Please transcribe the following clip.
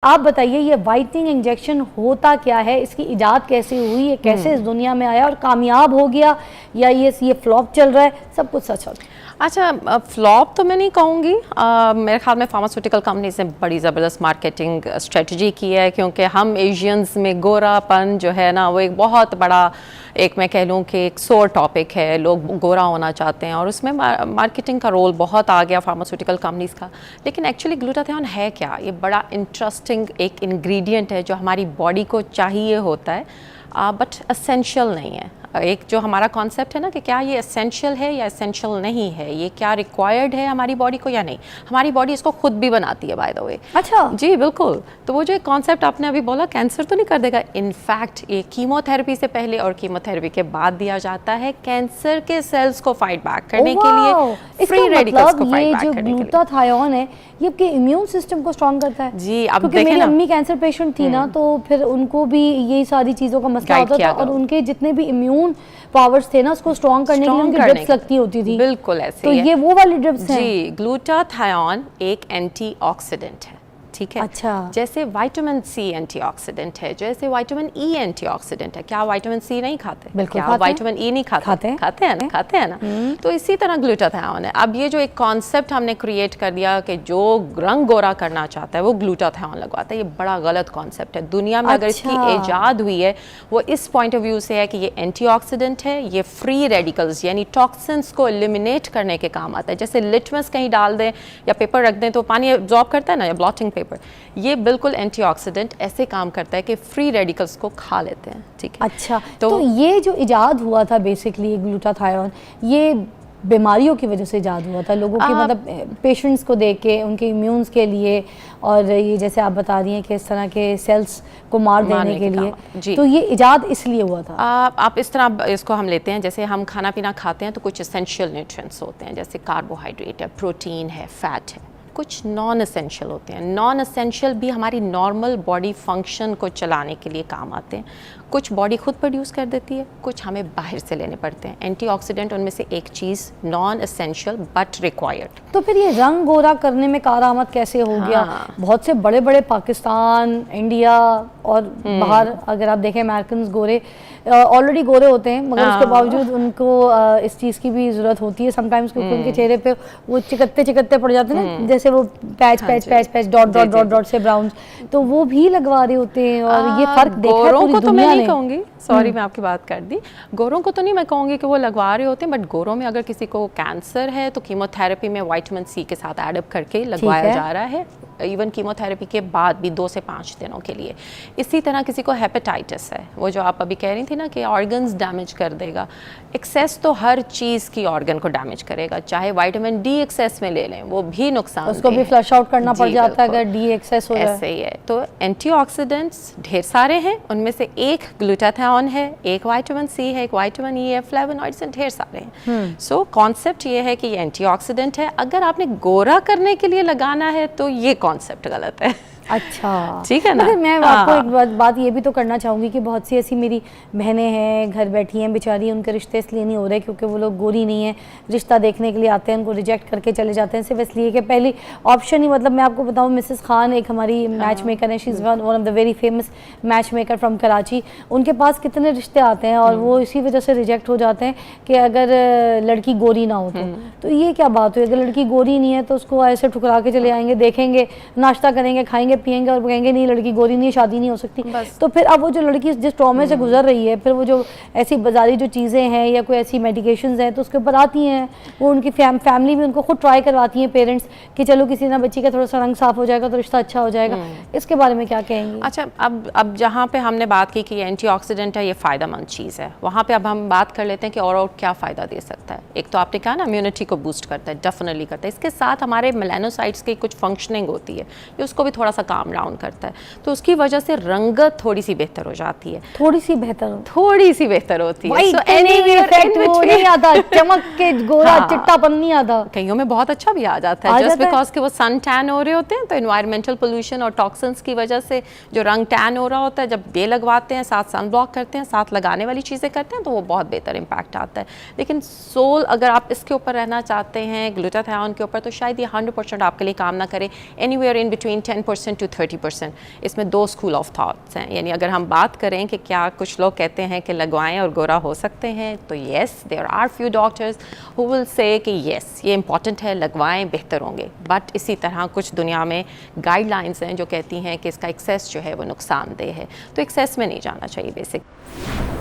आप बताइए ये वाइटनिंग इंजेक्शन होता क्या है, इसकी इजाद कैसे हुई, ये कैसे इस दुनिया में आया और कामयाब हो गया या ये फ्लॉप चल रहा है, सब कुछ सच होता है? अच्छा, फ्लॉप तो मैं नहीं कहूँगी। मेरे ख्याल में फार्मास्यूटिकल कंपनीज ने बड़ी ज़बरदस्त मार्केटिंग स्ट्रेटजी की है, क्योंकि हम एशियंस में गोरापन जो है ना वो एक बहुत बड़ा, एक मैं कह लूँ कि एक सोर टॉपिक है। लोग गोरा होना चाहते हैं और उसमें मार्केटिंग का रोल बहुत आ गया फार्मास्यूटिकल कंपनीज का। लेकिन एक्चुअली ग्लूटाथियोन है क्या? ये बड़ा इंटरेस्टिंग एक इंग्रेडिएंट है जो हमारी बॉडी को चाहिए होता है, बट एसेंशियल नहीं है। एक जो हमारा कॉन्सेप्ट है ना कि क्या ये एसेंशियल है या एसेंशियल नहीं है, ये क्या रिक्वायर्ड है हमारी बॉडी को या नहीं, हमारी बॉडी इसको खुद भी बनाती है बाय द वे। अच्छा जी बिल्कुल। तो वो जो एक कॉन्सेप्ट आपने अभी बोला, कैंसर तो नहीं कर देगा। इनफैक्ट ये कीमोथेरेपी से पहले और कीमोथेरेपी के बाद दिया जाता है कैंसर के सेल्स को फाइट बैक करने के लिए, फ्री रेडिकल्स को फाइट बैक करने के लिए। ग्लूटाथियोन है ये आपके इम्यून सिस्टम को स्ट्रॉन्ग करता है। जी अब क्योंकि मेरी अम्मी कैंसर पेशेंट थी ना, तो फिर उनको भी यही सारी चीज़ों का मसला होता था और उनके जितने भी इम्यून पावर्स थे ना उसको स्ट्रॉन्ग करने के लिए उनकी ड्रिप्स लगती होती थी। बिल्कुल ऐसे तो ये वो वाली ड्रिप्स हैं। जी, ग्लूटाथियोन एक एंटीऑक्सीडेंट है, ठीक है। अच्छा। जैसे विटामिन सी एंटीऑक्सीडेंट है, जैसे विटामिन ई एंटीऑक्सीडेंट है। क्या विटामिन सी नहीं खाते? बिल्कुल क्या विटामिन ई नहीं खाते? खाते हैं ना। तो इसी तरह ग्लूटाथियोन है। अब ये जो एक कॉन्सेप्ट हमने क्रिएट कर दिया कि जो रंग गोरा करना चाहता है वो ग्लूटाथियोन लगवाता है, ये बड़ा गलत कॉन्सेप्ट है। दुनिया में अगर इसकी इजाद हुई है वो इस पॉइंट ऑफ व्यू से है कि ये एंटीऑक्सीडेंट है, ये फ्री रेडिकल्स यानी टॉक्सिन्स को एलिमिनेट करने के काम आता है। जैसे लिटमस कहीं डाल दें या पेपर रख दें तो पानी एब्जॉर्ब करता है ना, या ब्लॉटिंग पेपर, ये बिल्कुल एंटीऑक्सीडेंट ऐसे काम करता है कि फ्री रेडिकल्स को खा लेते हैं, ठीक है। अच्छा, तो ये जो इजाद हुआ था बेसिकली ग्लूटाथियोन, ये बीमारियों की वजह से इजाद हुआ था, लोगों के मतलब पेशेंट्स को देख के उनके इम्यून्स के लिए, और ये जैसे आप बता रही हैं कि इस तरह के सेल्स को मार देने के लिए, तो ये इजाद इसलिए हुआ था। आप इस तरह इसको हम लेते हैं, जैसे हम खाना पीना खाते हैं तो कुछ एसेंशियल न्यूट्रिएंट्स होते हैं, जैसे कार्बोहाइड्रेट है, प्रोटीन है, फैट है। कुछ नॉन एसेंशियल होते हैं। नॉन एसेंशियल भी हमारी नॉर्मल बॉडी फंक्शन को चलाने के लिए काम आते हैं। कुछ बॉडी खुद प्रोड्यूस कर देती है, कुछ हमें बाहर से लेने पड़ते हैं। एंटीऑक्सीडेंट उनमें से एक चीज़, नॉन एसेंशियल बट रिक्वायर्ड। तो फिर ये रंग गोरा करने में कारआमद कैसे हो गया? बहुत से बड़े बड़े पाकिस्तान, इंडिया और बाहर अगर आप देखें अमेरिकन गोरे ऑलरेडी गोरे होते हैं, मगर उसके बावजूद उनको इस चीज़ की भी ज़रूरत होती है समटाइम्स, क्योंकि उनके चेहरे पे वो चिकत्ते पड़ जाते हैं ना, जैसे वो पैच डॉट से ब्राउन, तो वो भी लगवा रहे होते हैं। और ये फर्क देखा है पूरी दुनिया ने। कहूँगी, सॉरी मैं आपकी बात कर दी, गोरों को तो नहीं मैं कहूँगी कि वो लगवा रहे होते हैं, बट गोरों में अगर किसी को कैंसर है तो कीमोथेरेपी में विटामिन सी के साथ एडअप करके लगवाया जा रहा है, इवन कीमोथेरेपी के बाद भी 2 से 5 दिनों के लिए। इसी तरह किसी को हेपेटाइटिस है, वो जो आप अभी कह रही थी ना कि ऑर्गन्स डैमेज कर देगा, एक्सेस तो हर चीज़ की ऑर्गन को डैमेज करेगा। चाहे विटामिन डी एक्सेस में ले लें वो भी नुकसान, उसको भी फ्लश आउट करना पड़ जाता है अगर डी एक्सेस हो जाए। ऐसे ही है। तो एंटीऑक्सीडेंट्स ढेर सारे हैं, उनमें से एक ग्लूटाथियोन है, एक विटामिन सी है, एक विटामिन ई है, फ्लेवोनॉइड्स ढेर सारे हैं। सो कॉन्सेप्ट ये है कि ये एंटीऑक्सीडेंट है। अगर आपने गोरा करने के लिए लगाना है तो ये कॉन्सेप्ट गलत है। अच्छा, ठीक है ना। मगर मैं आपको एक बात ये भी तो करना चाहूँगी कि बहुत सी ऐसी मेरी बहनें हैं घर बैठी हैं बेचारी, उनके रिश्ते इसलिए नहीं हो रहे क्योंकि वो लोग गोरी नहीं है, रिश्ता देखने के लिए आते हैं, उनको रिजेक्ट करके चले जाते हैं सिर्फ इसलिए कि पहली ऑप्शन ही, मतलब मैं आपको बताऊँ मिसेस खान एक हमारी मैच मेकर है, she is one of the very famous match maker from Karachi. उनके पास कितने रिश्ते आते हैं और वो इसी वजह से रिजेक्ट हो जाते हैं कि अगर लड़की गोरी ना हो तो ये क्या बात हुई? अगर लड़की गोरी नहीं है तो उसको ऐसे ठुकरा के चले आएंगे, देखेंगे, नाश्ता करेंगे, खाएंगे पिएंगे और कहेंगे नहीं लड़की गोरी नहीं है, शादी नहीं हो सकती। तो फिर अब वो जो लड़की जिस ट्रॉमे से गुजर रही है, फिर वो जो ऐसी बाजारी जो चीज़ें हैं या कोई ऐसी मेडिकेशंस हैं तो उसके ऊपर आती हैं, वो उनकी फैमिली भी उनको खुद ट्राई करवाती हैं पेरेंट्स कि चलो किसी ना बच्ची का थोड़ा सा रंग साफ हो जाएगा तो रिश्ता अच्छा हो जाएगा। इसके बारे में क्या कहेंगे? अच्छा, अब जहाँ पे हमने बात की कि एंटीऑक्सीडेंट है, ये फ़ायदेमंद चीज़ है, वहाँ पे अब हम बात कर लेते हैं कि और क्या फ़ायदा दे सकता है। एक तो आपने कहा ना इम्यूनिटी को बूस्ट करता है, डेफिनेटली करता है। इसके साथ हमारे मेलानोसाइट्स की कुछ फंक्शनिंग होती है, ये उसको भी थोड़ा सा काम डाउन करता है, तो उसकी वजह से रंगत थोड़ी सी बेहतर हो जाती है। थोड़ी सी बेहतर होती है। So anywhere नहीं आता, चमक के गोरा चिट्टापन नहीं आता, कईयों में बहुत अच्छा भी आ जाता है, जस्ट बिकॉज कि वो सन टैन हो रहे होते हैं। तो एनवायरमेंटल पोल्यूशन और टॉक्सिन्स की वजह से जो रंग टैन हो रहा होता है, जब ये लगवाते हैं, साथ सन ब्लॉक करते हैं, साथ लगाने वाली चीज़ें करते हैं, तो वो बहुत बेहतर इम्पैक्ट आता है। लेकिन सोल अगर आप इसके ऊपर रहना चाहते हैं, ग्लूटाथियोन के ऊपर, तो शायद ये 100% आपके लिए काम ना करे। Anywhere in between 10% 20% to 30%। इसमें 2 स्कूल ऑफ थॉट्स हैं, यानी अगर हम बात करें कि क्या कुछ लोग कहते हैं कि लगवाएं और गोरा हो सकते हैं, तो yes, there are few doctors who will say कि येस ये इंपॉर्टेंट है, लगवाएं, बेहतर होंगे। बट इसी तरह कुछ दुनिया में गाइडलाइंस हैं जो कहती हैं कि इसका एक्सेस जो है वो नुकसानदेह है, तो एक्सेस में नहीं जाना चाहिए बेसिक।